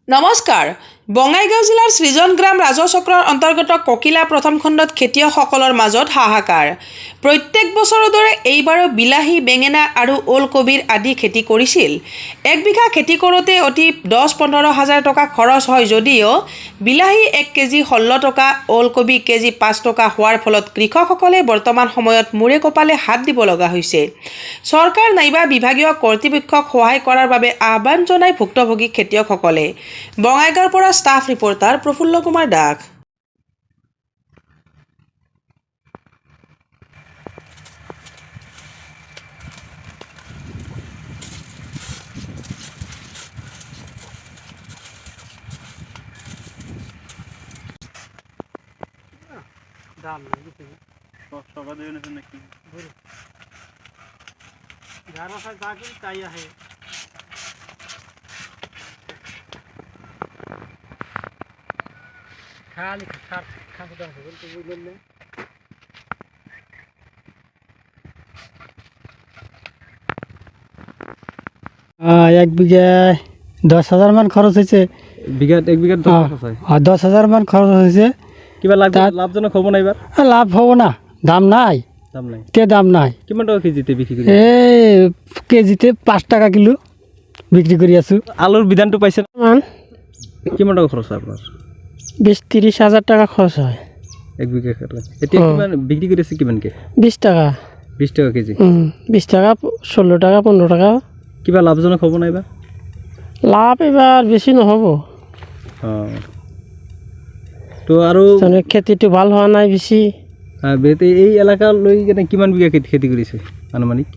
নমস্কাৰ বঙাইগাঁও জিলাৰ সৃজনগ্ৰাম ৰাজচক্ৰৰ অন্তৰ্গত ককিলা প্ৰথম খণ্ডত খেতিয়কসকলৰ মাজত হাহাকাৰ প্ৰত্যেক বছৰৰ দৰে এইবাৰো বিলাহী বেঙেনা আৰু ওলকবিৰ আদি খেতি কৰিছিল এক বিঘা খেতি কৰোঁতে অতি 10-15 হাজাৰ টকা খৰচ হয় যদিও বিলাহী 1 কেজি 16 টকা ওলকবি কেজি 5 টকা হোৱাৰ ফলত কৃষকসকলে বৰ্তমান সময়ত মূৰে কপালে হাত দিব লগা হৈছে চৰকাৰ নাইবা বিভাগীয় কৰ্তৃপক্ষক সহায় কৰাৰ বাবে আহ্বান জনায় ভুক্তভোগী খেতিয়কসকলে বঙাইগাঁৱৰ পৰা ষ্টাফ ৰিপৰ্টাৰ প্ৰফুল্ল কুমাৰ দাস দাম নাকি সবা দেবে নাকি যারা যা করি তাই আহে খালি খাতে দাম বলতে বুঝলেন না এক বিঘায় 10,000 মান খরচ হয়েছে এক বিঘাত 10,000 মান খরচ হয়েছে কিবা লাভজনক হব না এবার লাভ হব না দাম নাই দাম নাই কিমান টাকা কেজিতে বিক্রি করি এই কেজিতে 5 টাকা কিলো বিক্রি কৰি আছো আলুর বিধানটো পাইছে কিমান টাকা খরচ হয় আপনার 20-30 হাজার টাকা খরচ হয় এক বিঘা খেতে এতিয়া কিমান বিক্রি করেছে কিমানকে 20 টাকা 20 টাকা কেজি 20 টাকা 16 টাকা 15 টাকা কিবা লাভজনক হব না এবার লাভ এবার বেশি নহব তো আৰু খেতিটো ভাল হোৱা নাই বেছি এই এলাকা লৈ কিমান বিঘা খেতি কৰিছে আনুমানিক